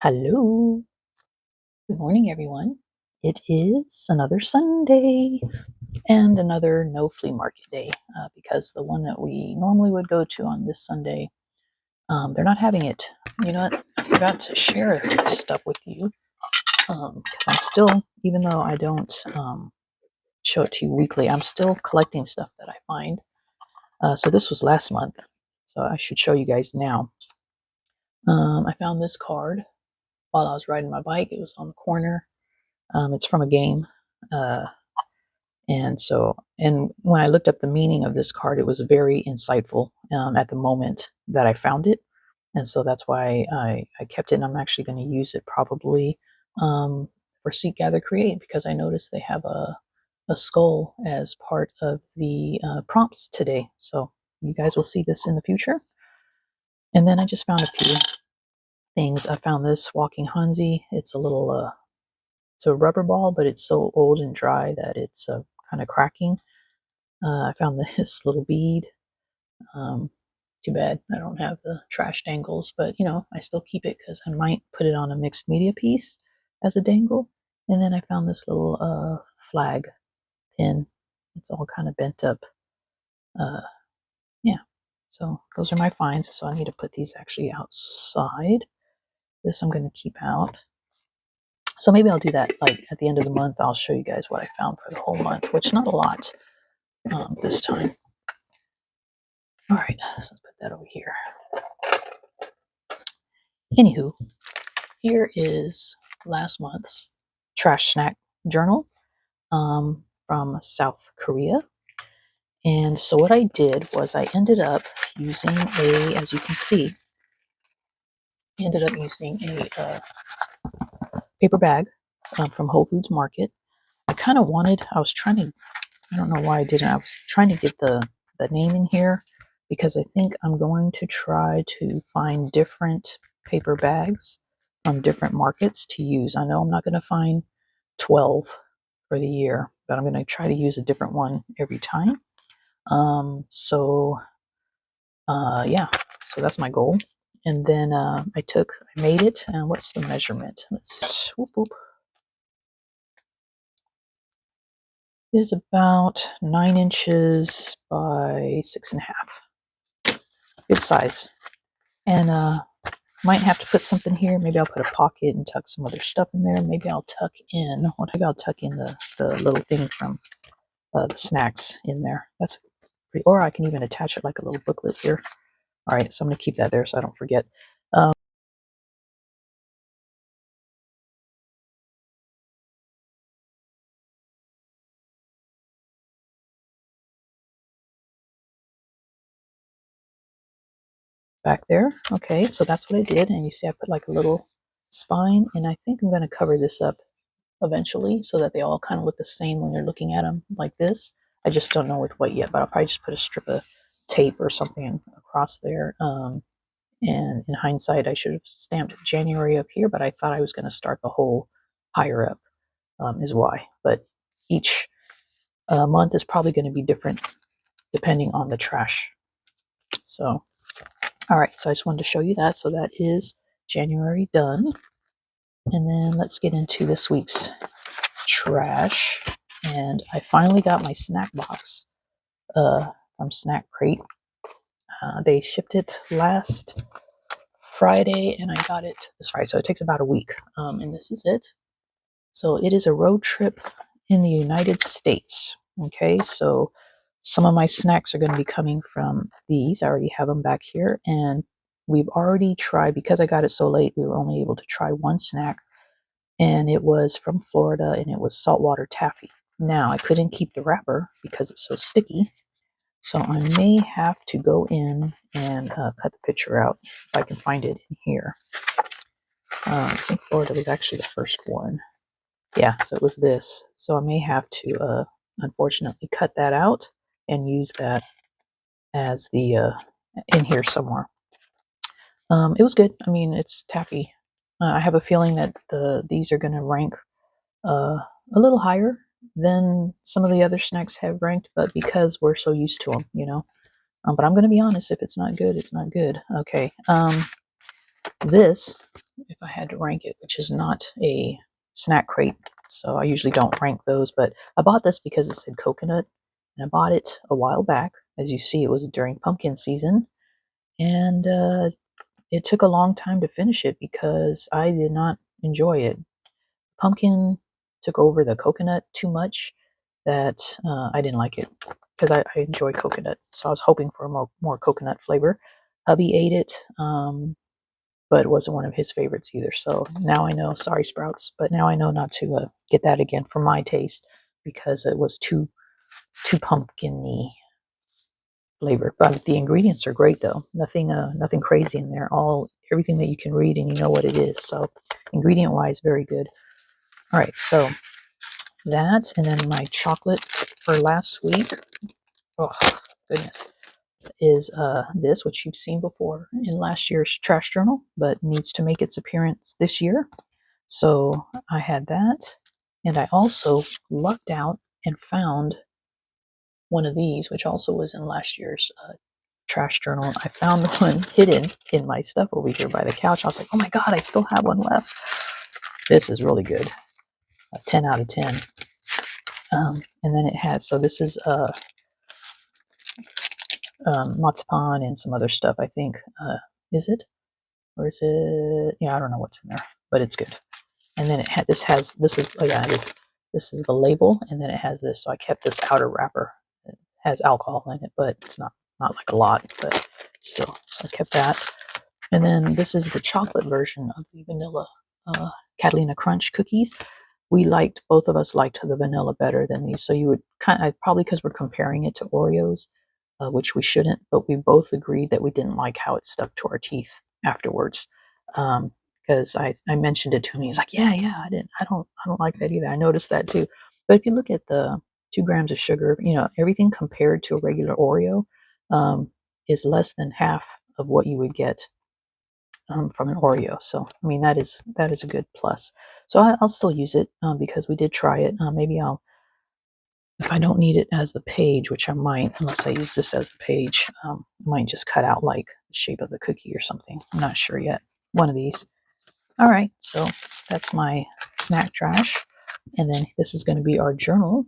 Hello. Good morning, everyone. It is another Sunday and another no flea market day because the one that we normally would go to on this Sunday, they're not having it. You know what? I forgot to share this stuff with you because I'm still, even though I don't show it to you weekly, I'm still collecting stuff that I find. So this was last month, so I should show you guys now. I found this card while I was riding my bike. It was on the corner. It's from a game. Uh, and when I looked up the meaning of this card, it was very insightful at the moment that I found it. And so that's why I kept it. And I'm actually going to use it probably for Seek, Gather, Create, because I noticed they have a skull as part of the prompts today. So you guys will see this in the future. And then I just found a few things. I found this walking Hansi. It's a little it's a rubber ball, but it's so old and dry that it's kind of cracking. I found this little bead. Too bad I don't have the trash dangles, but I still keep it because I might put it on a mixed media piece as a dangle. And then I found this little flag pin. It's all kind of bent up. Yeah, so those are my finds. So I need to put these actually outside. This I'm going to keep out. So maybe I'll do that like at the end of the month. I'll show you guys what I found for the whole month, which not a lot this time. All right, so let's put that over here. Anywho, here is last month's trash snack journal from South Korea. And so what I did was I ended up using as you can see, I ended up using a paper bag from Whole Foods Market. I don't know why I didn't. I was trying to get the name in here because I think I'm going to try to find different paper bags from different markets to use. I know I'm not going to find 12 for the year, but I'm going to try to use a different one every time. Yeah, so that's my goal. And then I made it, and what's the measurement? Whoop, whoop. It's about 9 inches by 6.5. Good size. And might have to put something here. Maybe I'll put a pocket and tuck some other stuff in there. Maybe I'll tuck in the little thing from the snacks in there. That's pretty, or I can even attach it like a little booklet here. All right, so I'm going to keep that there so I don't forget. Back there. Okay, so that's what I did. And you see I put like a little spine, and I think I'm going to cover this up eventually so that they all kind of look the same when you're looking at them like this. I just don't know with what yet, but I'll probably just put a strip of tape or something across there. And in hindsight, I should have stamped January up here, but I thought I was going to start the whole higher up, is why. But each month is probably going to be different depending on the trash. So, all right, so I just wanted to show you that. So that is January done. And then let's get into this week's trash. And I finally got my snack box from Snack Crate. They shipped it last Friday, and I got it this Friday. So it takes about a week. And this is it. So it is a road trip in the United States. Okay, so some of my snacks are going to be coming from these. I already have them back here. And we've already tried, because I got it so late, we were only able to try one snack. And it was from Florida, and it was saltwater taffy. Now, I couldn't keep the wrapper because it's so sticky. So I may have to go in and cut the picture out if I can find it in here. I think Florida was actually the first one. Yeah, so it was this. So I may have to, unfortunately, cut that out and use that as the in here somewhere. It was good. I mean, it's taffy. I have a feeling that these are going to rank a little higher than some of the other snacks have ranked, but because we're so used to them, But I'm going to be honest, if it's not good, it's not good. Okay. This, if I had to rank it, which is not a snack crate. So I usually don't rank those, but I bought this because it said coconut, and I bought it a while back. As you see, it was during pumpkin season, and it took a long time to finish it because I did not enjoy it. Pumpkin took over the coconut too much that I didn't like it because I enjoy coconut. So I was hoping for a more coconut flavor. Hubby ate it, but it wasn't one of his favorites either. So now I know, sorry Sprouts, but now I know not to get that again for my taste because it was too pumpkin-y flavor. But the ingredients are great though. Nothing crazy in there. Everything that you can read and you know what it is. So ingredient wise, very good. All right, so that, and then my chocolate for last week. Oh goodness, is this, which you've seen before in last year's trash journal, but needs to make its appearance this year. So I had that, and I also lucked out and found one of these, which also was in last year's trash journal. I found one hidden in my stuff over here by the couch. I was like, oh my god, I still have one left. This is really good. A 10 out of 10. And then it has, so this is marzipan and some other stuff, I think. Is it? Or is it? Yeah, I don't know what's in there, but it's good. And then this is the label, and then it has this. So I kept this outer wrapper. It has alcohol in it, but it's not like a lot, but still. So I kept that. And then this is the chocolate version of the vanilla Catalina Crunch cookies. Both of us liked the vanilla better than these. So you would probably because we're comparing it to Oreos, which we shouldn't, but we both agreed that we didn't like how it stuck to our teeth afterwards. Because I mentioned it to him, he's like, yeah, I don't like that either. I noticed that too. But if you look at the 2 grams of sugar, everything compared to a regular Oreo is less than half of what you would get from an Oreo. So I mean that is a good plus. So I'll still use it because we did try it. Maybe if I don't need it as the page, which I might, unless I use this as the page, I might just cut out like the shape of the cookie or something. I'm not sure yet. One of these. All right, so that's my snack trash. And then this is going to be our journal.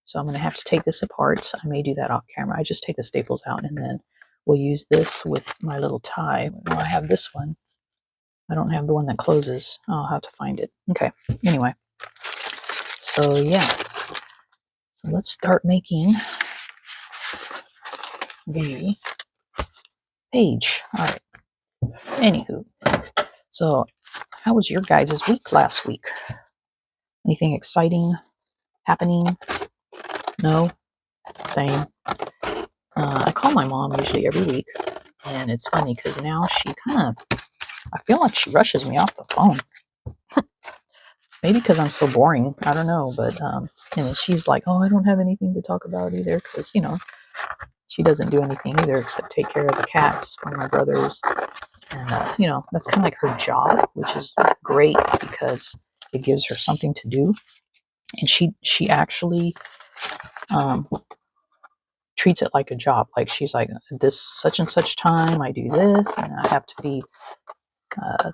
So I'm going to have to take this apart. I may do that off camera. I just take the staples out and then we'll use this with my little tie. Well, I have this one. I don't have the one that closes. I'll have to find it. Okay, anyway. So yeah. So let's start making the page. All right. Anywho, so how was your guys' week last week? Anything exciting happening? No? Same. I call my mom usually every week, and it's funny because now she I feel like she rushes me off the phone. Maybe because I'm so boring. I don't know, but and she's like, oh, I don't have anything to talk about either because, she doesn't do anything either except take care of the cats for my brothers. And, that's kind of like her job, which is great because it gives her something to do. And she actually treats it like a job. Like she's like, this such and such time, I do this, and I have to feed the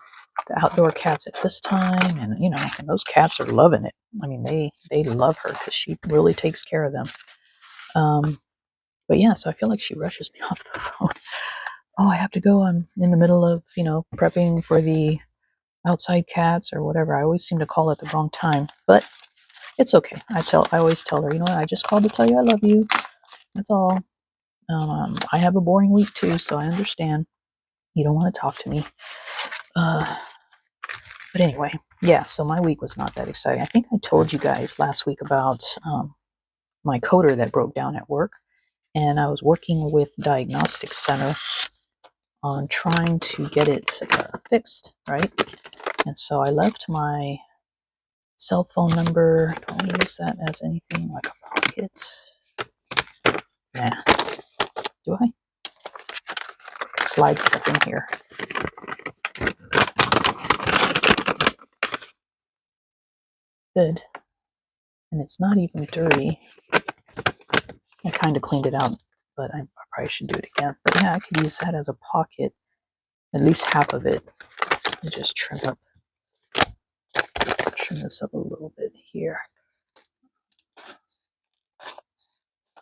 outdoor cats at this time. And, and those cats are loving it. I mean, they love her because she really takes care of them. But yeah, so I feel like she rushes me off the phone. Oh, I have to go. I'm in the middle of, prepping for the outside cats or whatever. I always seem to call at the wrong time, but it's okay. I always tell her, I just called to tell you I love you. That's all. I have a boring week too, so I understand. You don't want to talk to me. But anyway, yeah, so my week was not that exciting. I think I told you guys last week about my coder that broke down at work. And I was working with Diagnostic Center on trying to get it fixed, right? And so I left my cell phone number. Do I want to use that as anything like a pocket? Nah. Do I? Slide stuff in here. Good. And it's not even dirty. I kind of cleaned it out, but I probably should do it again. But yeah, I could use that as a pocket, at least half of it, and just trim up turn this up a little bit here.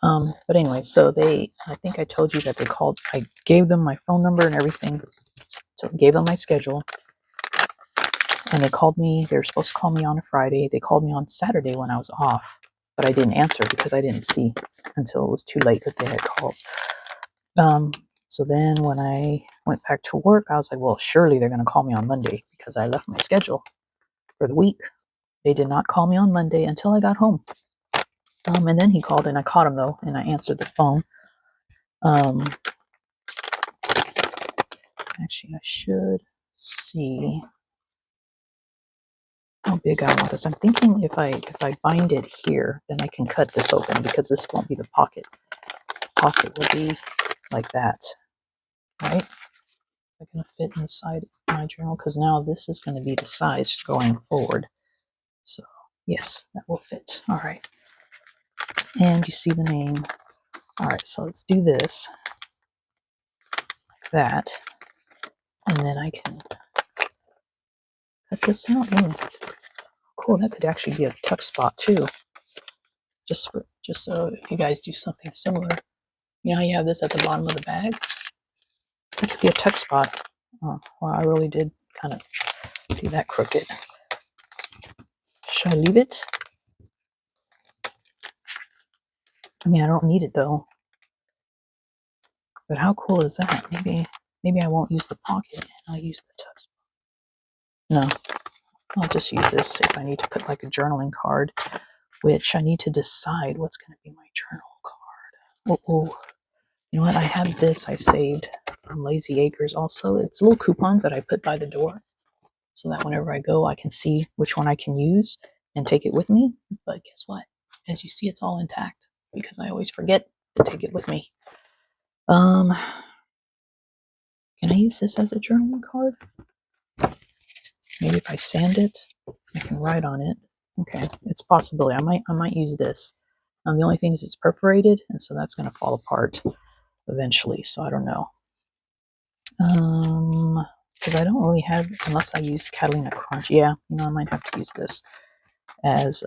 But anyway, so I think I told you that they called. I gave them my phone number and everything. So I gave them my schedule. And they called me. They were supposed to call me on a Friday. They called me on Saturday when I was off. But I didn't answer because I didn't see until it was too late that they had called. So then when I went back to work, I was like, well, surely they're going to call me on Monday because I left my schedule for the week. They did not call me on Monday until I got home. And then he called and I caught him though, and I answered the phone. Actually, I should see how big I want this. I'm thinking if I bind it here, then I can cut this open because this won't be the pocket. Pocket will be like that, right? It's going to fit inside my journal because now this is going to be the size going forward. So yes, that will fit. All right. And you see the name. All right, so let's do this like that. And then I can cut this out. Ooh, cool, that could actually be a tuck spot too. Just so if you guys do something similar. You know how you have this at the bottom of the bag? That could be a tuck spot. Oh, well, I really did kind of do that crooked. Should I leave it? I mean, I don't need it though. But how cool is that? Maybe I won't use the pocket and I'll use the tuck spot. No, I'll just use this if I need to put like a journaling card, which I need to decide what's going to be my journal card. Oh, you know what? I have this I saved from Lazy Acres also. It's little coupons that I put by the door so that whenever I go, I can see which one I can use and take it with me. But guess what? As you see, it's all intact because I always forget to take it with me. Can I use this as a journaling card? Maybe if I sand it, I can write on it. Okay, it's a possibility. I might use this. The only thing is it's perforated, and so that's going to fall apart eventually. So I don't know. Because I don't really have, unless I use Catalina Crunch. Yeah, I might have to use this as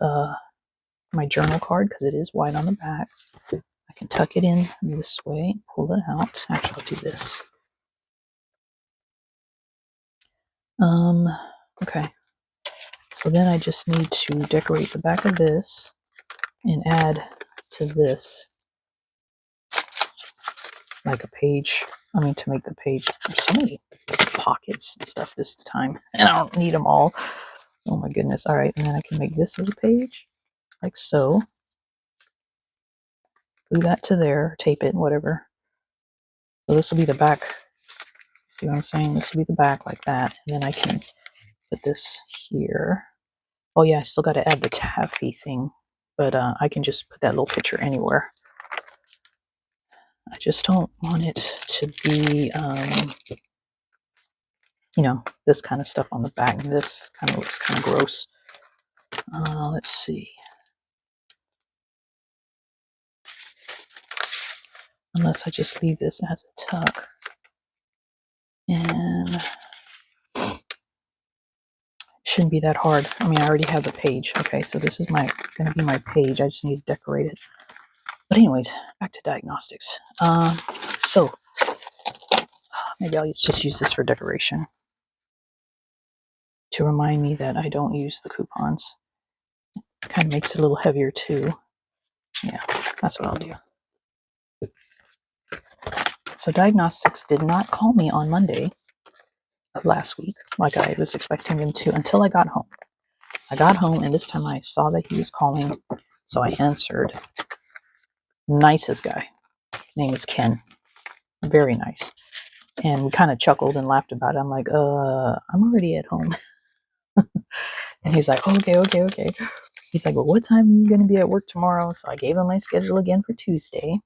my journal card because it is white on the back. I can tuck it in this way, pull it out. Actually, I'll do this. Okay. So then I just need to decorate the back of this and add to this like a page. I mean, to make the page. There's so many pockets and stuff this time, and I don't need them all. Oh my goodness. All right, and then I can make this as a page, like so. Glue that to there, tape it, whatever. So this will be the back. See what I'm saying? This will be the back like that, and then I can put this here. Oh yeah, I still got to add the taffy thing, but I can just put that little picture anywhere. I just don't want it to be, this kind of stuff on the back. This kind of looks kind of gross. Let's see. Unless I just leave this as a tuck. And it shouldn't be that hard. I mean, I already have the page. Okay, so this is going to be my page. I just need to decorate it. But anyways, back to diagnostics. So maybe I'll just use this for decoration to remind me that I don't use the coupons. It kind of makes it a little heavier too. Yeah, that's what I'll do. So diagnostics did not call me on Monday of last week like I was expecting them to until I got home. I got home and this time I saw that he was calling, so I answered. Nicest guy. His name is Ken. Very nice. And we kind of chuckled and laughed about it. I'm like, I'm already at home. And he's like, okay. He's like, well, what time are you going to be at work tomorrow? So I gave him my schedule again for Tuesday.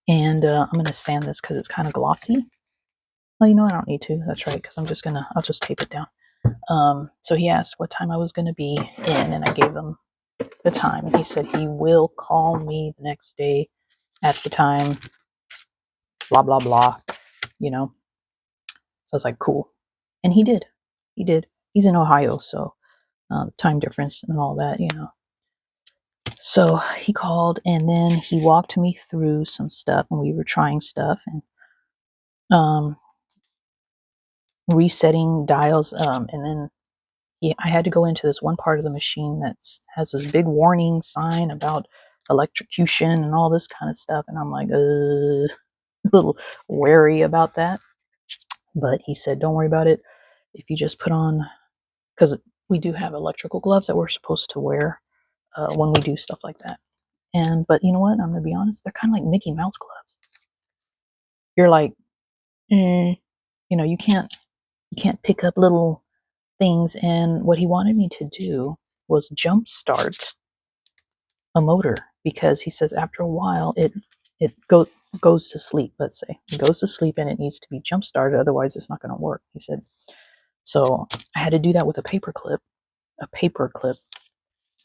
And I'm going to sand this because it's kind of glossy. Well, I don't need to. That's right, because I'll just tape it down. So he asked what time I was going to be in, and I gave him the time. And he said he will call me the next day at the time, blah, blah, blah, So I was like, cool. And he did. He's in Ohio, so time difference and all that, you know. So he called, and then he walked me through some stuff, and we were trying stuff and resetting dials. And then I had to go into this one part of the machine that has this big warning sign about electrocution and all this kind of stuff. And I'm like, a little wary about that. But he said, don't worry about it. If you just put on, because we do have electrical gloves that we're supposed to wear when we do stuff like that. But you know what? I'm gonna be honest. They're kind of like Mickey Mouse gloves. You're like, you know, you can't pick up little things. And what he wanted me to do was jump start a motor, because he says after a while goes to sleep. Let's say it goes to sleep and it needs to be jump started, otherwise it's not going to work. He said. So I had to do that with a paper clip.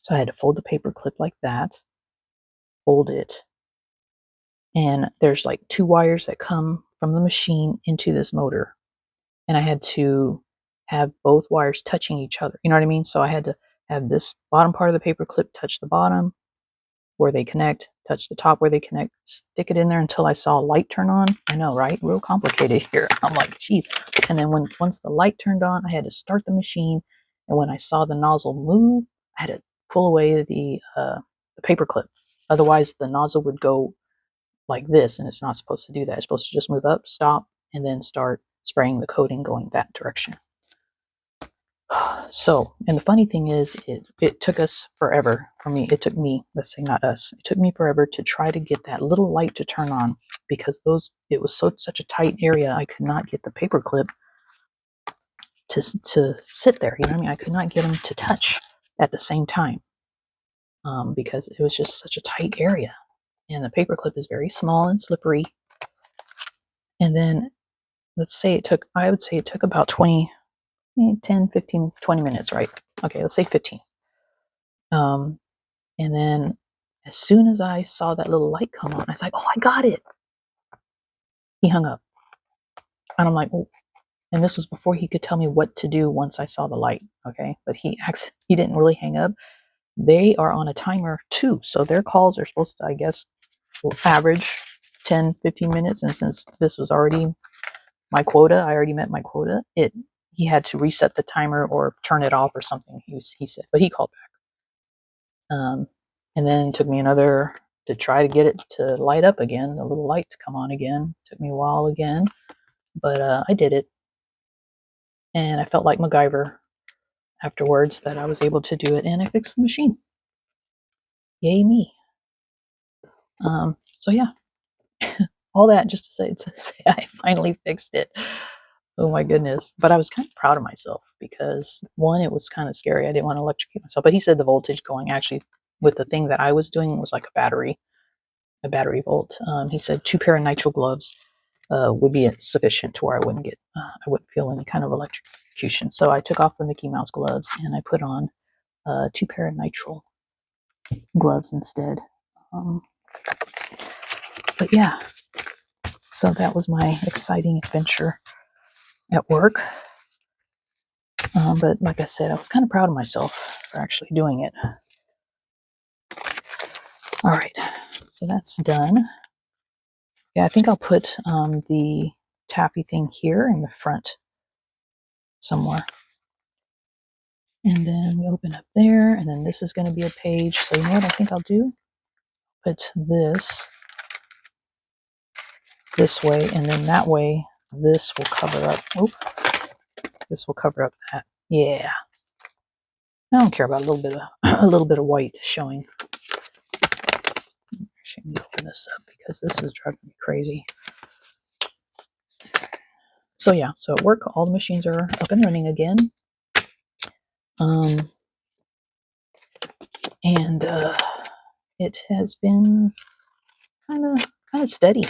So I had to fold the paper clip like that, fold it, and there's like 2 wires that come from the machine into this motor, and I had to have both wires touching each other. You know what I mean? So I had to have this bottom part of the paper clip touch the bottom where they connect, touch the top where they connect, stick it in there until I saw a light turn on. I know, right? Real complicated here. I'm like, geez. And then once the light turned on, I had to start the machine. And when I saw the nozzle move, I had to pull away the paper clip. Otherwise, the nozzle would go like this, and it's not supposed to do that. It's supposed to just move up, stop, and then start spraying the coating going that direction. So, and the funny thing is, it took us forever. For me, it took me, let's say not us, it took me forever to try to get that little light to turn on, because it was such a tight area. I could not get the paper clip to sit there. You know what I mean? I could not get them to touch at the same time, because it was just such a tight area, and the paper clip is very small and slippery. And then let's say I would say it took about 10, 15, 20 minutes, right? Okay, let's say 15. And then as soon as I saw that little light come on, I was like, oh, I got it. He hung up. And I'm like, oh. And this was before he could tell me what to do once I saw the light. Okay. But he didn't really hang up. They are on a timer too. So their calls are supposed to, I guess, average 10, 15 minutes. And since this was already my quota, I already met my quota, he had to reset the timer or turn it off or something, he said. But he called back. And then it took me to try to get it to light up again, the little light to come on again. It took me a while again, but I did it. And I felt like MacGyver afterwards that I was able to do it, and I fixed the machine. Yay me. So yeah, all that just to say I finally fixed it. Oh my goodness. But I was kind of proud of myself because, one, it was kind of scary. I didn't want to electrocute myself. But he said the voltage going actually with the thing that I was doing was like a battery volt. He said 2 pair of nitrile gloves would be sufficient to where I wouldn't feel any kind of electrocution. So I took off the Mickey Mouse gloves and I put on 2 pair of nitrile gloves instead. But yeah, so that was my exciting adventure at work. But like I said, I was kind of proud of myself for actually doing it. All right, so that's done. Yeah, I think I'll put the taffy thing here in the front somewhere. And then we open up there, and then this is going to be a page. So you know what I think I'll do? Put this way, and then that way this will cover up. This will cover up that. Yeah. I don't care about a little bit of white showing. Actually, let me open this up because this is driving me crazy. So yeah, so at work, all the machines are up and running again. And it has been kind of steady.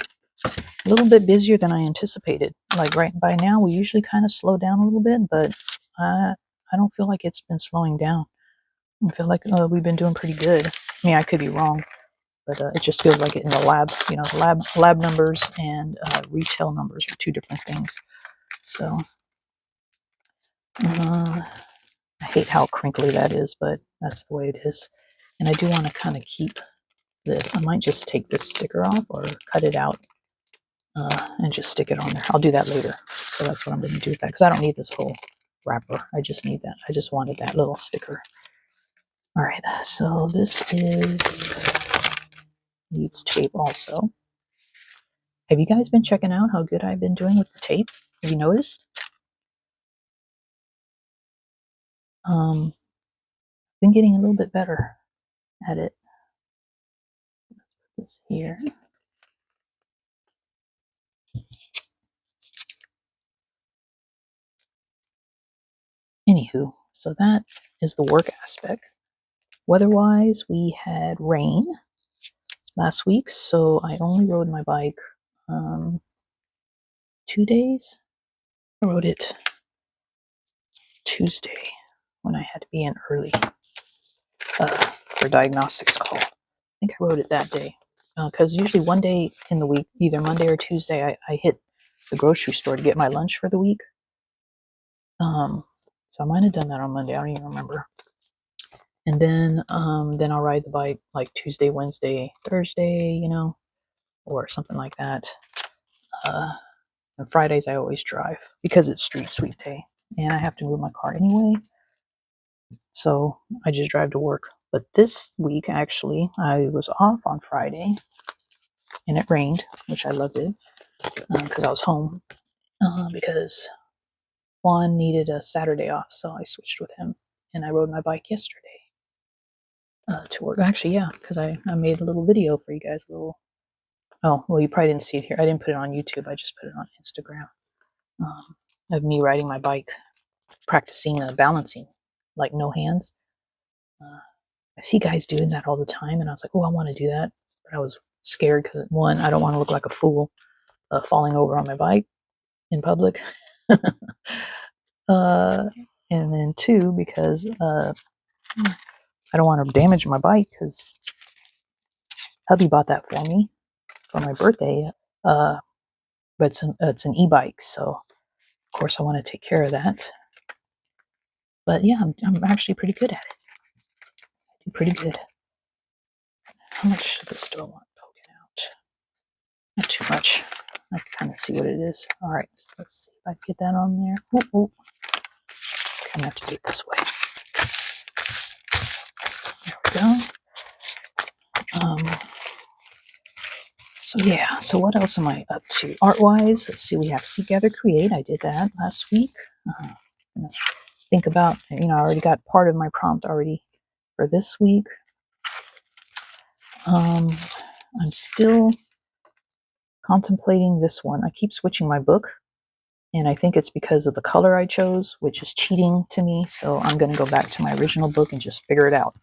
A little bit busier than I anticipated. Like right by now, we usually kind of slow down a little bit, but I don't feel like it's been slowing down. I feel like we've been doing pretty good. I mean, I could be wrong, but it just feels like it in the lab. You know, the lab numbers and retail numbers are 2 different things. So I hate how crinkly that is, but that's the way it is. And I do want to kind of keep this. I might just take this sticker off or cut it out and just stick it on there. I'll do that later. So that's what I'm going to do with that, because I don't need this whole wrapper. I just need that. I just wanted that little sticker. All right, so this needs tape also. Have you guys been checking out how good I've been doing with the tape? Have you noticed? Been getting a little bit better at it. Let's put this here. Anywho, so that is the work aspect. Weather-wise, we had rain last week, so I only rode my bike 2 days. I rode it Tuesday when I had to be in early for diagnostics call. I think I rode it that day because usually one day in the week, either Monday or Tuesday, I hit the grocery store to get my lunch for the week. So I might have done that on Monday. I don't even remember. And then I'll ride the bike like Tuesday, Wednesday, Thursday, you know, or something like that. And Fridays I always drive because it's street sweep day and I have to move my car anyway. So I just drive to work. But this week, actually, I was off on Friday and it rained, which I loved it because I was home because Juan needed a Saturday off. So I switched with him and I rode my bike yesterday to work. Actually, yeah, because I made a little video for you guys. Oh, well, you probably didn't see it here. I didn't put it on YouTube. I just put it on Instagram of me riding my bike, practicing balancing, like no hands. I see guys doing that all the time, and I was like, oh, I want to do that. But I was scared because, one, I don't want to look like a fool falling over on my bike in public. And then two, because I don't want to damage my bike because hubby bought that for me for my birthday. But it's an e-bike, so of course I want to take care of that. But yeah, I'm actually pretty good at it. I do pretty good. How much does this do I want poking out? Not too much. I can kind of see what it is. All right, so let's see if I can get that on there. Ooh, ooh. Okay, I'm going to have to do it this way. There we go. So yeah, so what else am I up to? Art-wise, let's see, we have Seek, Gather, Create. I did that last week. Think about, I already got part of my prompt already for this week. I'm still contemplating this one. I keep switching my book, and I think it's because of the color I chose, which is cheating to me. So I'm going to go back to my original book and just figure it out.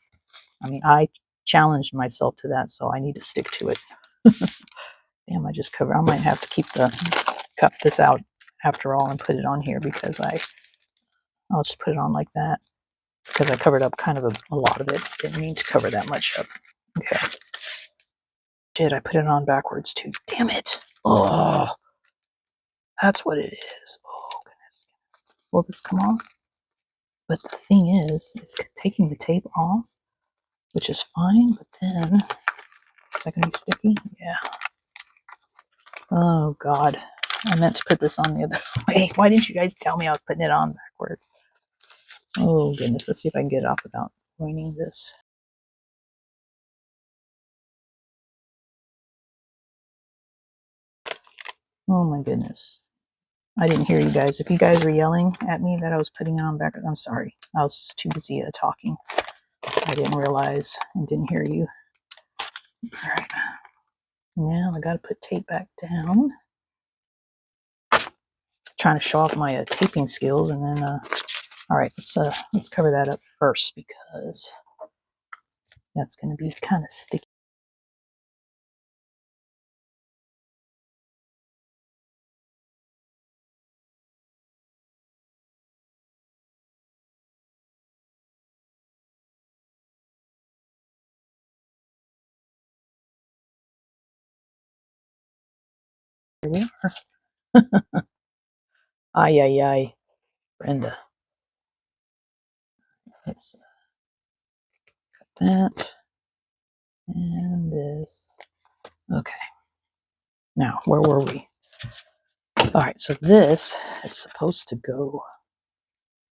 I mean, I challenged myself to that, so I need to stick to it. Damn, I just covered. I might have to cut this out after all and put it on here because I'll just put it on like that because I covered up kind of a lot of it. Didn't mean to cover that much up. Okay. Shit, I put it on backwards too. Damn it. Oh, that's what it is. Oh, goodness. Will this come off? But the thing is, it's taking the tape off, which is fine, but then, is that going to be sticky? Yeah. Oh, God. I meant to put this on the other way. Why didn't you guys tell me I was putting it on backwards? Oh, goodness. Let's see if I can get it off without ruining this. Oh, my goodness. I didn't hear you guys. If you guys were yelling at me that I was putting it on backwards, I'm sorry. I was too busy talking. I didn't realize and didn't hear you. All right. Now I got to put tape back down. Trying to show off my taping skills, and then all right, let's cover that up first because that's going to be kind of sticky. Here we are. Ay, ay, ay, Brenda. let's cut that and this. Okay. Now, where were we? All right, so this is supposed to go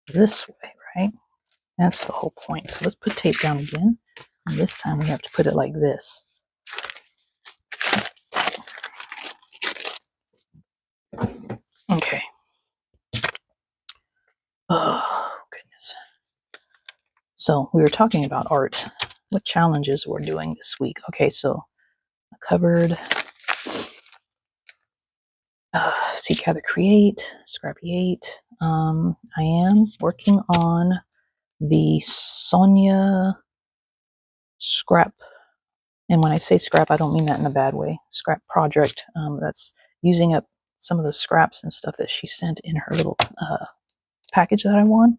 this way, right? That's the whole point. So let's put tape down again. And this time we have to put it like this. Okay. Oh, goodness. So we were talking about art. What challenges we're doing this week. Okay, so I covered Seek, Gather, Create, Scrappy 8. I am working on the Sonia scrap. And when I say scrap, I don't mean that in a bad way. Scrap project. That's using up some of the scraps and stuff that she sent in her little package that I won.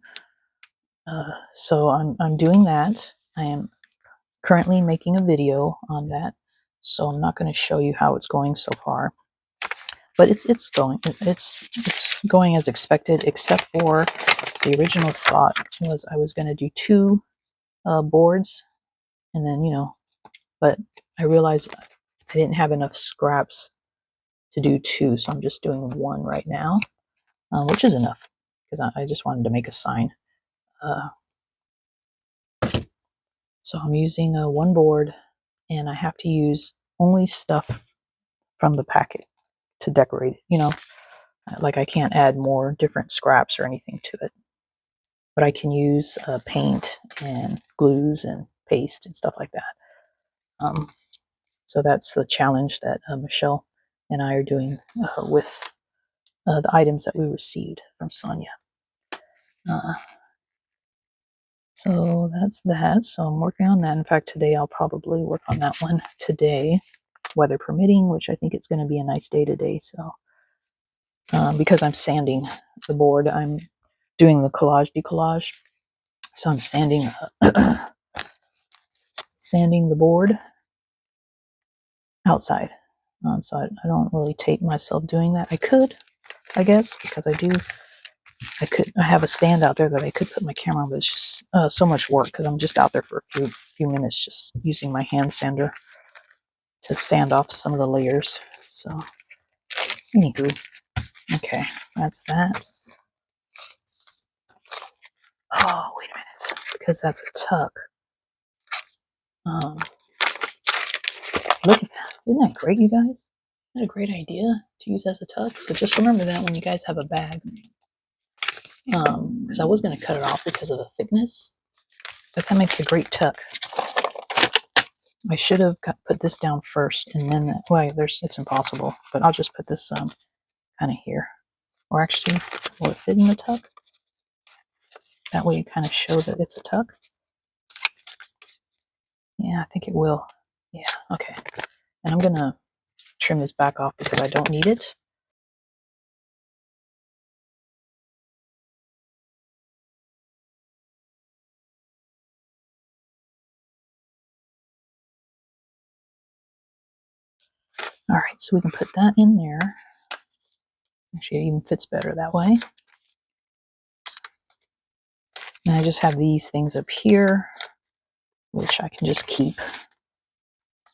So I'm doing that. I am currently making a video on that. So I'm not going to show you how it's going so far. But it's going as expected, except for the original thought was I was going to do 2 boards, and then but I realized I didn't have enough scraps to do 2, so I'm just doing 1 right now, which is enough because I just wanted to make a sign. So I'm using 1 board, and I have to use only stuff from the packet to decorate it. Like I can't add more different scraps or anything to it, but I can use paint and glues and paste and stuff like that. So that's the challenge that Michelle and I are doing with the items that we received from Sonia. So that's that. So I'm working on that. In fact, today I'll probably work on that one today, weather permitting, which I think it's going to be a nice day today. So because I'm sanding the board, I'm doing the collage decollage. So I'm sanding sanding the board outside. So I don't really take myself doing that. I could, I guess, because I have a stand out there that I could put my camera on, but it's just so much work because I'm just out there for a few minutes just using my hand sander to sand off some of the layers. So, anywho, okay, that's that. Oh, wait a minute, because that's a tuck. Look at that. Isn't that great, you guys? Isn't that a great idea to use as a tuck? So just remember that when you guys have a bag. Because I was going to cut it off because of the thickness, but that makes a great tuck. I should have put this down first and then that way it's impossible, but I'll just put this kind of here, or actually will it fit in the tuck? That way you kind of show that it's a tuck. Yeah, I think it will. Yeah, okay. And I'm gonna trim this back off because I don't need it. All right, so we can put that in there. Actually, it even fits better that way. And I just have these things up here, which I can just keep.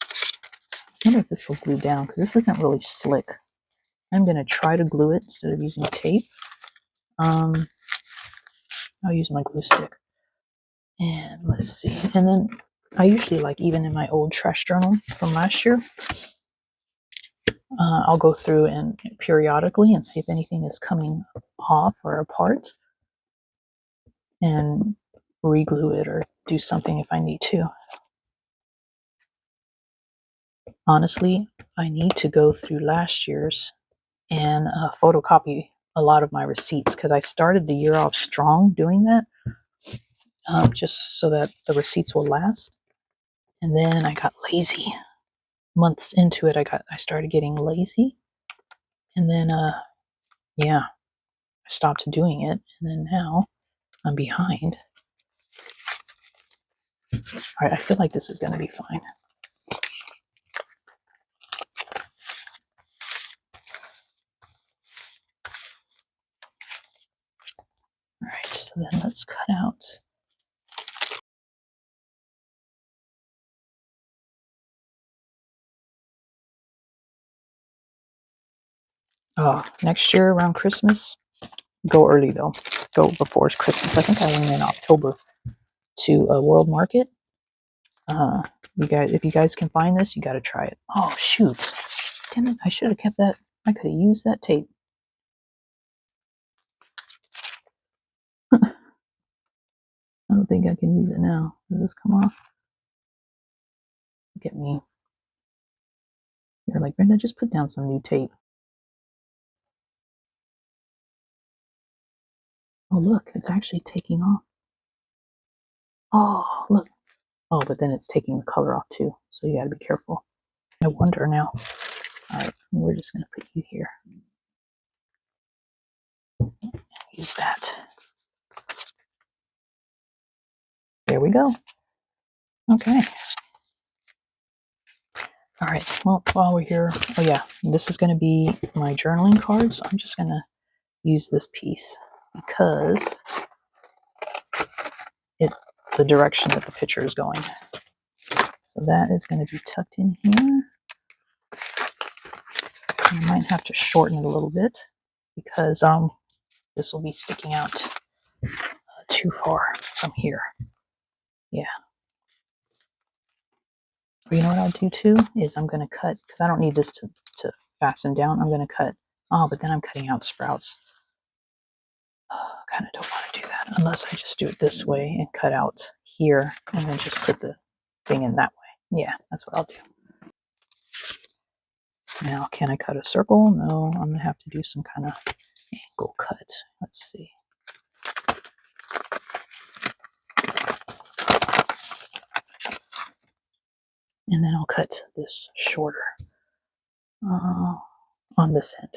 I wonder if this will glue down because this isn't really slick. I'm going to try to glue it instead of using tape. I'll use my glue stick. And let's see. And then I usually, like, even in my old trash journal from last year, I'll go through and periodically and see if anything is coming off or apart and re-glue it or do something if I need to. Honestly, I need to go through last year's and photocopy a lot of my receipts because I started the year off strong doing that, just so that the receipts will last. And then I got lazy. Months into it, I started getting lazy, and then yeah, I stopped doing it, and then now I'm behind. All right, I feel like this is going to be fine. All right, so then let's cut out Next year around Christmas, go early though. Go before it's Christmas. I think I went in October to a World Market. You guys, if you guys can find this, you got to try it. Oh shoot! Damn it! I should have kept that. I could have used that tape. I don't think I can use it now. Does this come off? Look at me. You're like, Brenda, just put down some new tape. Oh look, it's actually taking off. Oh look. Oh, but then it's taking the color off too. So you got to be careful. I wonder now. All right, we're just going to put you here. Use that. There we go. Okay. All right. Well, while we're here, oh yeah, this is going to be my journaling card. So I'm just going to use this piece because the direction that the picture is going. So that is going to be tucked in here. I might have to shorten it a little bit because this will be sticking out too far from here. Yeah. But you know what I'll do too is I'm going to cut, because I don't need this to fasten down. I'm going to cut. Oh, but then I'm cutting out sprouts. I kind of don't want to do that unless I just do it this way and cut out here and then just put the thing in that way. Yeah, that's what I'll do. Now, can I cut a circle? No, I'm going to have to do some kind of angle cut. Let's see. And then I'll cut this shorter on this end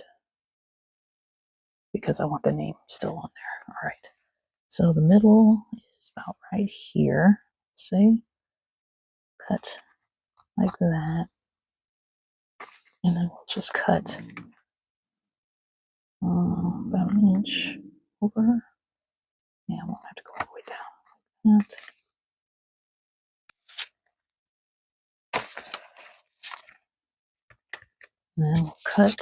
because I want the name still on there. All right. So the middle is about right here. Let's see. Cut like that. And then we'll just cut about an inch over. Yeah, I won't have to go all the way down like that. And then we'll cut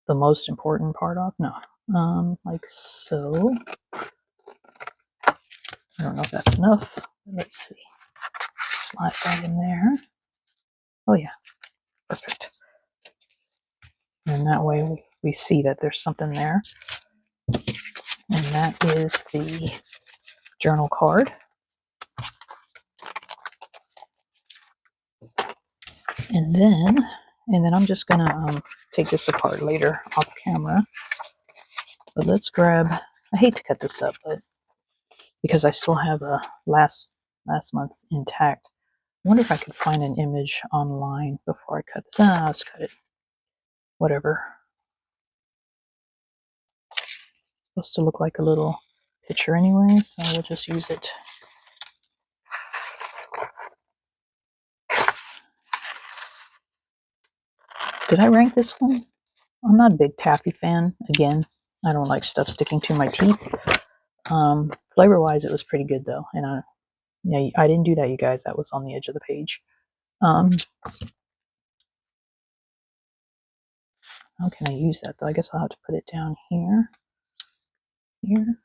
the most important part off. No, like so. I don't know if that's enough. Let's see. Slide that in there. Oh yeah, perfect. And that way we see that there's something there. And that is the journal card. And then I'm just gonna take this apart later off camera. But let's grab, I hate to cut this up, but because I still have a last month's intact. I wonder if I could find an image online before I cut this. Let's cut it. Whatever. It's supposed to look like a little picture anyway, so we'll just use it. Did I rank this one? I'm not a big taffy fan. Again, I don't like stuff sticking to my teeth. Flavor-wise, it was pretty good though, and I didn't do that, you guys. That was on the edge of the page. How can I use that though? I guess I'll have to put it down here. Here.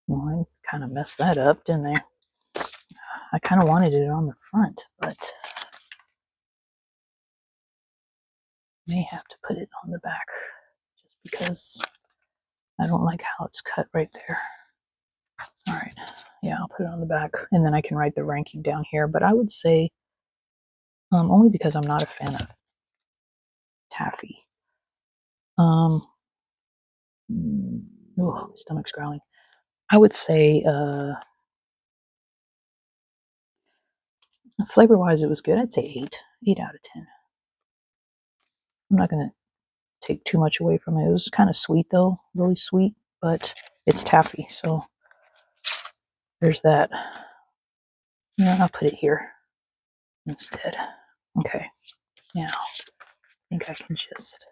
Well, I kind of messed that up, didn't I? I kind of wanted it on the front, but may have to put it on the back just because I don't like how it's cut right there. All right, yeah, I'll put it on the back, and then I can write the ranking down here. But I would say, only because I'm not a fan of taffy. Oh, stomach's growling. I would say, flavor-wise, it was good. I'd say 8 out of 10. I'm not gonna take too much away from it. It was kind of sweet though, really sweet, but it's taffy, so there's that. Yeah, I'll put it here instead. Okay, now I think I can just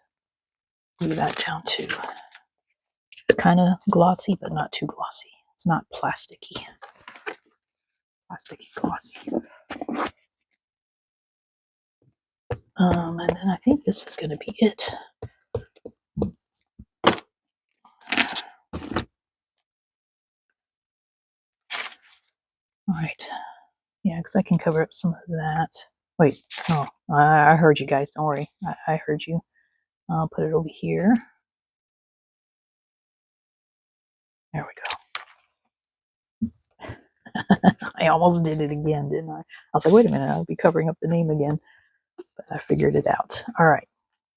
glue that down too. It's kind of glossy, but not too glossy. It's not plasticky. Plasticky glossy. And then I think this is going to be it. All right. Yeah, because I can cover up some of that. Wait, no, I heard you guys. Don't worry. I heard you. I'll put it over here. There we go. I almost did it again, didn't I? I was like, wait a minute, I'll be covering up the name again. But I figured it out. All right.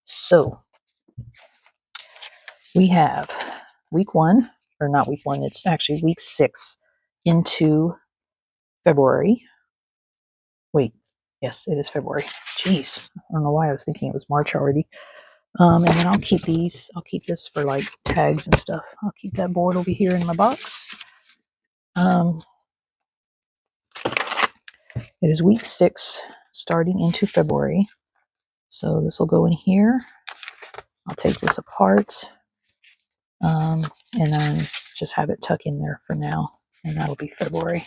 So we have week 1, or not week 1, it's actually week 6 into February. Wait, yes, it is February. Jeez, I don't know why I was thinking it was March already. And then I'll keep these. I'll keep this for like tags and stuff. I'll keep that board over here in my box. It is week 6, starting into February. So this will go in here. I'll take this apart, and then just have it tuck in there for now. And that'll be February,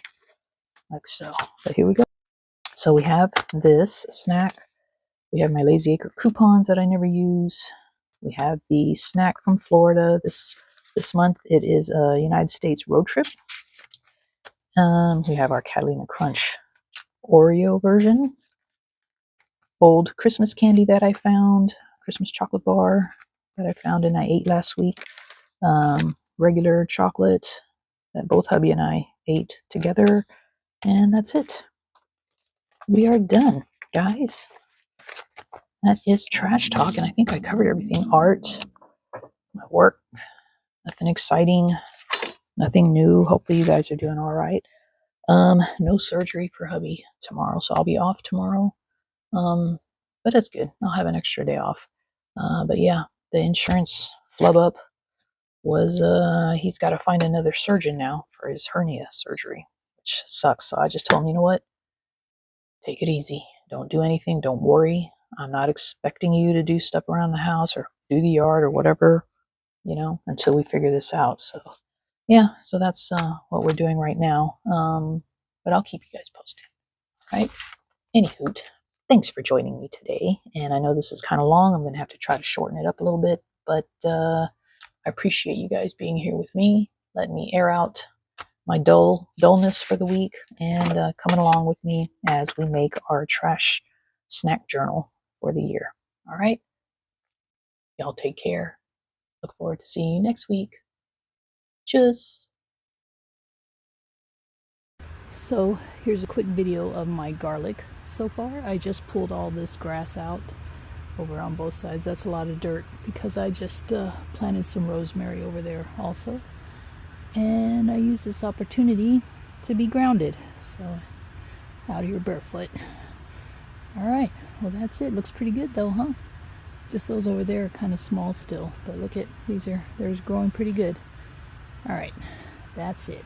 like so. But here we go. So we have this snack. We have my Lazy Acre coupons that I never use. We have the snack from Florida. This month it is a United States road trip. We have our Catalina Crunch Oreo version. Old Christmas candy that I found. Christmas chocolate bar that I found and I ate last week. Regular chocolate that both hubby and I ate together. And that's it. We are done, guys. That is trash talk, and I think I covered everything. Art, my work, nothing exciting, nothing new. Hopefully you guys are doing all right. No surgery for hubby tomorrow, so I'll be off tomorrow. But that's good. I'll have an extra day off. But yeah, the insurance flub up was he's got to find another surgeon now for his hernia surgery, which sucks. So I just told him, you know what? Take it easy. Don't do anything. Don't worry. I'm not expecting you to do stuff around the house or do the yard or whatever, until we figure this out. So yeah, so that's what we're doing right now. But I'll keep you guys posted. Right? Anywho, thanks for joining me today. And I know this is kind of long. I'm going to have to try to shorten it up a little bit. But I appreciate you guys being here with me, letting me air out my dullness for the week, and coming along with me as we make our trash snack journal for the year. All right? Y'all take care. Look forward to seeing you next week. Tschüss. So here's a quick video of my garlic so far. I just pulled all this grass out over on both sides. That's a lot of dirt because I just planted some rosemary over there also. And I use this opportunity to be grounded. So out here barefoot. All right, well that's it. Looks pretty good though, huh? Just those over there are kind of small still, but look at they're growing pretty good. All right, that's it.